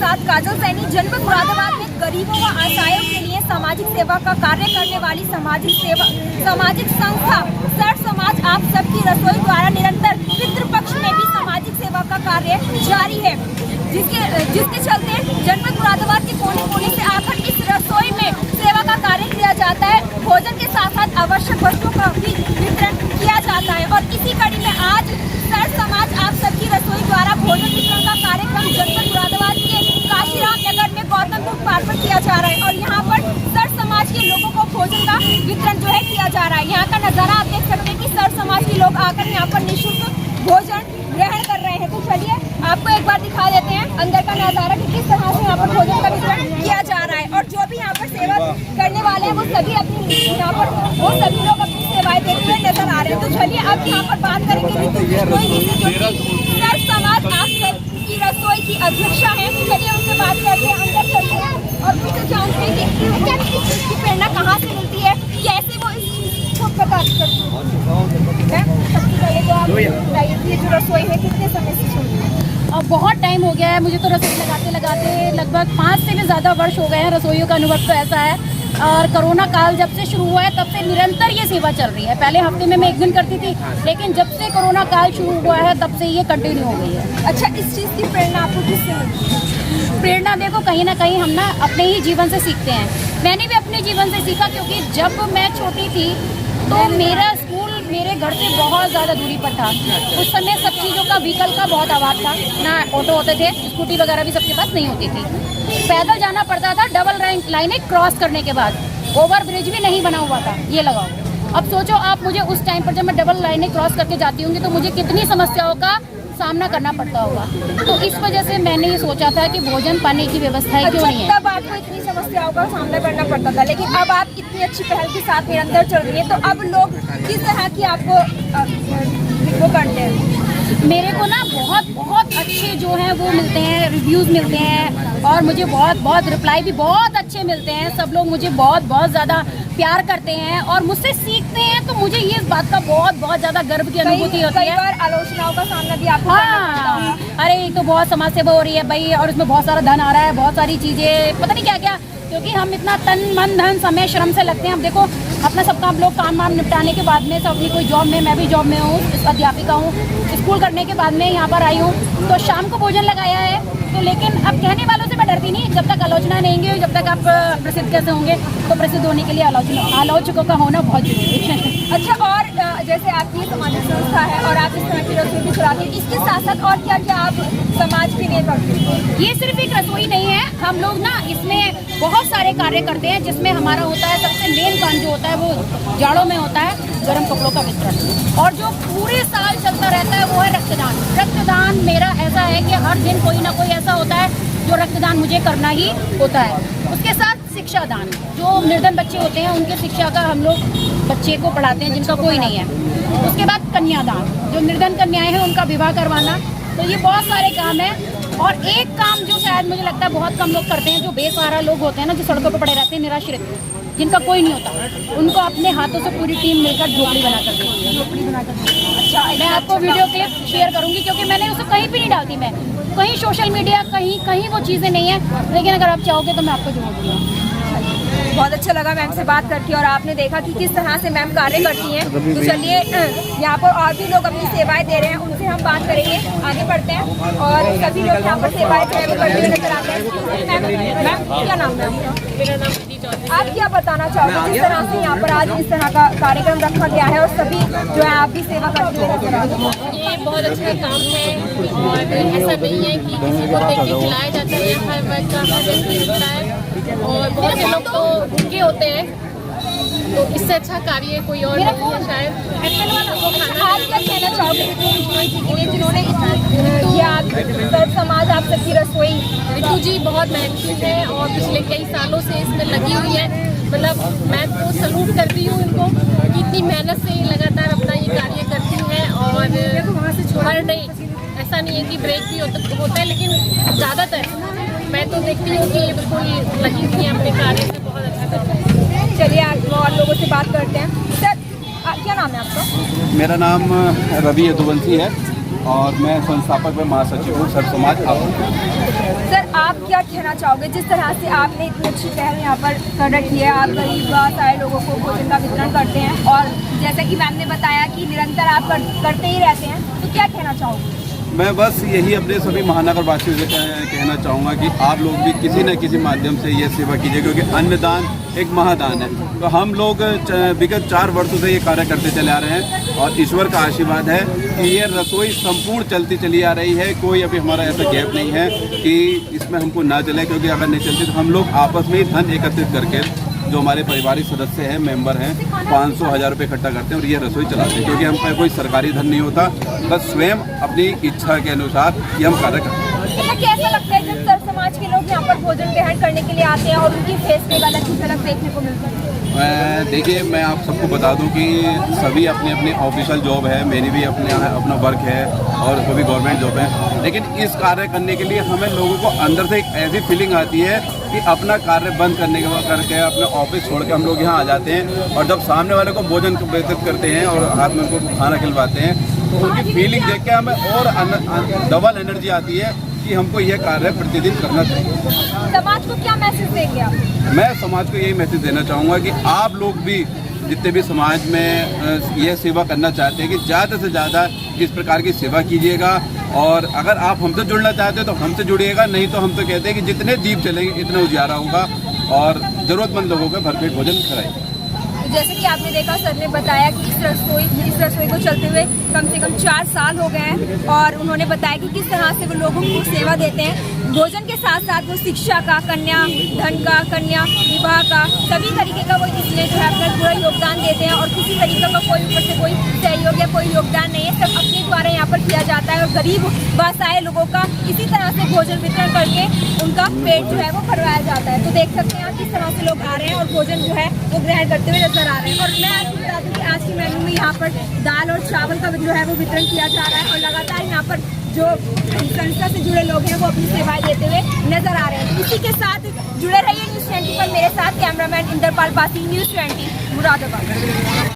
साथ काजल सैनी जनपद मुरादाबाद में गरीबों व असहायों के लिए सामाजिक सेवा का कार्य करने वाली सामाजिक संस्था सर समाज आप सबकी रसोई द्वारा निरंतर पितृपक्ष में भी सामाजिक सेवा का कार्य जारी है, जिसके चलते जनपद मुरादाबाद के कोने कोने से आकर इस रसोई में सेवा का कार्य किया जाता है। भोजन के साथ साथ आवश्यक वस्तुओं का भी वितरण किया जाता है और इसी कड़ी में आज सर समाज आप सबकी रसोई द्वारा भोजन वितरण का कार्यक्रम जनपद मुरादाबाद के काशीराम नगर में गौतम बुद्ध पार्क पर किया जा रहा है और यहाँ पर सर समाज के लोगों को भोजन का वितरण जो है किया जा रहा है। यहाँ का नजारा आप देख सकते हैं कि सर समाज के लोग आकर यहाँ पर निःशुल्क भोजन ग्रहण कर रहे हैं। तो चलिए आपको एक बार दिखा देते हैं अंदर का नजारा कि किस तरह से यहाँ पर भोजन का वितरण किया जा रहा है और जो भी यहाँ पर सेवा करने वाले हैं वो सभी अपनी यहाँ पर सभी लोग अपनी सेवाएं देते हुए नजर आ रहे हैं। तो चलिए अब यहाँ पर बात करेंगे सर समाज आप सबकी रसोई की अध्यक्षा है। चलिए उनसे बात करते हैं, अंदर चलते हैं और उनसे जानते हैं कि इस चीज की प्रेरणा कहाँ से मिलती है, कैसे वो इस चीज को प्रकाश करती है। सबसे पहले तो आप बताइए ये जो रसोई है कितने समय से चल रही है? अब बहुत टाइम हो गया है, मुझे तो रसोई लगाते लगाते लगभग 5 से भी ज़्यादा वर्ष हो गए हैं। रसोइयों का अनुभव तो ऐसा है और कोरोना काल जब से शुरू हुआ है तब से निरंतर ये सेवा चल रही है। पहले हफ्ते में मैं 1 दिन करती थी, लेकिन जब से कोरोना काल शुरू हुआ है तब से ये कंटिन्यू हो गई है। अच्छा, इस चीज़ की प्रेरणा आपको किससे मिलती है? प्रेरणा देखो कहीं ना कहीं हम ना अपने ही जीवन से सीखते हैं। मैंने भी अपने जीवन से सीखा क्योंकि जब मैं छोटी थी तो मेरा स्कूल मेरे घर से बहुत ज़्यादा दूरी पर था। उस समय सब चीज़ों का व्हीकल का बहुत अभाव था, ना ऑटो होते थे, स्कूटी वगैरह भी सबके पास नहीं होती थी। पैदल जाना पड़ता था डबल लाइनें क्रॉस करने के बाद। ओवर ब्रिज भी नहीं बना हुआ था, ये लगाओ। अब सोचो आप, मुझे उस टाइम पर जब मैं डबल लाइनें क्रॉस करके जाती होंगी तो मुझे कितनी समस्याओं का सामना करना पड़ता होगा। तो इस वजह से मैंने ये सोचा था कि भोजन पानी की व्यवस्था है क्यों नहीं है। तब आपको इतनी समस्याओं का सामना करना पड़ता था, लेकिन अब आप इतनी अच्छी पहल के साथ निरंतर चल रही है, तो अब लोग किस तरह की आपको वो करते हैं? मेरे को ना बहुत अच्छे जो हैं वो मिलते हैं, रिव्यूज़ मिलते हैं और मुझे बहुत रिप्लाई भी बहुत अच्छे मिलते हैं। सब लोग मुझे बहुत ज़्यादा प्यार करते हैं और मुझसे सीखते हैं, तो मुझे ये इस बात का बहुत ज़्यादा गर्व की अनुभूति होती है। कई बार आलोचनाओं का सामना भी आपको हाँ, अरे एक तो बहुत समाज सेवा हो रही है भाई और उसमें बहुत सारा धन आ रहा है, बहुत सारी चीज़ें पता नहीं क्या, क्योंकि हम इतना तन मन धन समय श्रम से लगते हैं। अब देखो अपना सबका हम लोग काम वाम निपटाने के बाद में सब अपनी कोई जॉब में, मैं भी जॉब में हूँ, अध्यापिका हूँ, स्कूल करने के बाद में यहाँ पर आई हूँ, तो शाम को भोजन लगाया है। तो लेकिन अब कहने वालों से मैं डरती नहीं, जब तक आलोचना नहीं होंगी, जब तक आप प्रसिद्ध कैसे होंगे, तो प्रसिद्ध होने के लिए आलोचकों का होना बहुत जरूरी है। अच्छा, और जैसे आपकी ये सामाजिक संस्था है और आप इस तरह की रसोई भी चलाती हैं, इसके साथ साथ और क्या क्या आप समाज के लिए करते हैं? ये सिर्फ एक रसोई नहीं है, हम लोग ना इसमें बहुत सारे कार्य करते हैं, जिसमें हमारा होता है सबसे मेन काम जो होता है वो जाड़ों में होता है गर्म कपड़ों का वितरण, और जो पूरे साल चलता रहता है वो है रक्तदान। रक्तदान मेरा ऐसा है कि हर दिन कोई ना कोई ऐसा होता है जो रक्तदान मुझे करना ही होता है। उसके साथ शिक्षा दान, जो निर्धन बच्चे होते हैं उनके शिक्षा का हम लोग बच्चे को पढ़ाते हैं जिनका कोई नहीं है। उसके बाद कन्यादान, जो निर्धन कन्याएं हैं उनका विवाह करवाना। तो ये बहुत सारे काम हैं। और एक काम जो शायद मुझे लगता है बहुत कम लोग करते हैं, जो बेसहारा लोग होते हैं ना, जो सड़कों पर पड़े रहते हैं, निराश्रित, जिनका कोई नहीं होता, उनको अपने हाथों से पूरी टीम मिलकर झोपड़ी बना कर देती है। झोपड़ी बना कर देती है। अच्छा, मैं आपको वीडियो क्लिप शेयर करूंगी क्योंकि मैंने उसे कहीं भी नहीं डालती, मैं कहीं सोशल मीडिया कहीं वो चीज़ें नहीं है, लेकिन अगर आप चाहोगे तो मैं आपको जोड़ दूँगा। बहुत अच्छा लगा मैम से बात करके और आपने देखा कि किस तरह से मैम कार्य करती हैं। तो चलिए यहाँ पर और भी लोग अपनी सेवाएं दे रहे हैं, उनसे हम बात करेंगे, आगे बढ़ते हैं। और सभी लोग यहाँ पर सेवाएं जो है वो करते हुए नजर आते हैं। मैम क्या नाम है आपका? मेरा नाम दीदी चौधरी। आप क्या बताना चाहोगे जिस तरह से यहाँ पर आज इस तरह का कार्यक्रम रखा गया है और सभी जो है आप भी सेवा करते हुए नजर आ रहे हैं? ये बहुत अच्छा काम है और ऐसा नहीं है कि किसी को देख के खिलाया जाता है, हर वर्ग का हर व्यक्ति मिलता है और बहुत से लोग तो भूखे होते हैं, तो इससे अच्छा कार्य कोई और नहीं है शायद। आप क्या कहना चाहोगे के लिए जिन्होंने सर समाज आप सबकी रसोई? रितु जी बहुत मेहनती है और पिछले कई सालों से इसमें लगी हुई है। मतलब मैं तो सलूट करती हूँ इनको कि इतनी मेहनत से लगातार अपना ये कार्य करती हैं और हर नहीं, ऐसा नहीं है कि ब्रेक भी होता है, लेकिन ज़्यादातर मैं तो देखती हूँ कि ये बिल्कुल लगी हुई है अपने कार्य से, बहुत अच्छा करती है। चलिए आप और लोगों से बात करते हैं। सर क्या नाम है आपका? मेरा नाम रवि यदुवंशी है और मैं संस्थापक व महासचिव हूँ सर्व समाज आप। सर, आप क्या कहना चाहोगे जिस तरह से आपने इतनी अच्छी पहल यहाँ पर कर रखी है, आप गरीब सारे लोगों को भोजन का वितरण करते हैं और जैसा कि मैम ने बताया कि निरंतर आप करते ही रहते हैं, तो क्या कहना चाहोगे? मैं बस यही अपने सभी महानगर वासियों से कहना चाहूँगा कि आप लोग भी किसी न किसी माध्यम से ये सेवा कीजिए, क्योंकि अन्नदान एक महादान है। तो हम लोग विगत 4 वर्षों से ये कार्य करते चले आ रहे हैं और ईश्वर का आशीर्वाद है कि ये रसोई संपूर्ण चलती चली आ रही है। कोई अभी हमारा ऐसा गैप नहीं है कि इसमें हमको ना चले, क्योंकि अगर नहीं चलती तो हम लोग आपस में ही धन एकत्रित करके जो हमारे पारिवारिक सदस्य हैं, मेंबर हैं, 500-1000 रुपये इकट्ठा करते हैं और ये रसोई चलाते हैं, क्योंकि हम पे कोई सरकारी धन नहीं होता, बस स्वयं अपनी इच्छा के अनुसार ये हम कार्य करते हैं। तो कैसा लगता है जब सर्व समाज के लोग यहाँ पर भोजन ग्रहण करने के लिए आते हैं और उनकी फेस पे एक अलग ही झलक देखने को मिलता है? देखिए, मैं आप सबको बता दूं कि सभी अपनी अपनी ऑफिशियल जॉब है, मेरी भी अपना वर्क है और सभी गवर्नमेंट जॉब है, लेकिन इस कार्य करने के लिए हमें लोगों को अंदर से एक ऐसी फीलिंग आती है कि अपना कार्य बंद करने के बाद करके अपना ऑफिस छोड़ के हम लोग यहाँ आ जाते हैं और जब सामने वाले को भोजन वितरित करते हैं और हाथ में उनको खाना खिलवाते हैं तो उनकी फीलिंग देख के हमें और डबल एनर्जी आती है कि हमको यह कार्य प्रतिदिन करना चाहिए। समाज को क्या मैसेज देंगे आप? मैं समाज को यही मैसेज देना चाहूँगा कि आप लोग भी जितने भी समाज में यह सेवा करना चाहते हैं कि ज़्यादा से ज़्यादा इस प्रकार की सेवा कीजिएगा और अगर आप हमसे जुड़ना चाहते हैं तो हमसे जुड़िएगा, नहीं तो हम तो कहते हैं कि जितने दीप चलेंगे इतना उजियारा होगा और ज़रूरतमंद लोगों को भरपेट भोजन कराइए। जैसे कि आपने देखा, सर ने बताया कि इस रसोई को चलते हुए कम से कम 4 साल हो गए हैं और उन्होंने बताया कि किस तरह से वो लोगों को सेवा देते हैं। भोजन के साथ साथ वो शिक्षा का, कन्या धन का, कन्या विवाह का, सभी तरीके का वो इसमें जो है अपना पूरा योगदान देते हैं और किसी तरीके का कोई ऊपर से कोई सहयोग या कोई योगदान नहीं है, सब अपने द्वारा यहाँ पर किया जाता है और गरीब असहाय लोगों का इसी तरह से भोजन वितरण करके उनका पेट जो है वो भरवाया जाता है। तो देख सकते हैं आप किस तरह से लोग आ रहे हैं और भोजन जो है वो ग्रहण करते हुए नजर आ रहे हैं। और मैं आपको बता दूँ कि आज के मेन्यू में यहाँ पर दाल और चावल का जो है वो वितरण किया जा रहा है और लगातार यहाँ पर जो संस्था से जुड़े लोग हैं वो अपनी सेवाएं देते हुए नजर आ रहे हैं। इसी के साथ जुड़े रहिए न्यूज़ 20 पर। मेरे साथ कैमरामैन इंद्रपाल बासी, न्यूज़ 20 मुरादाबाद।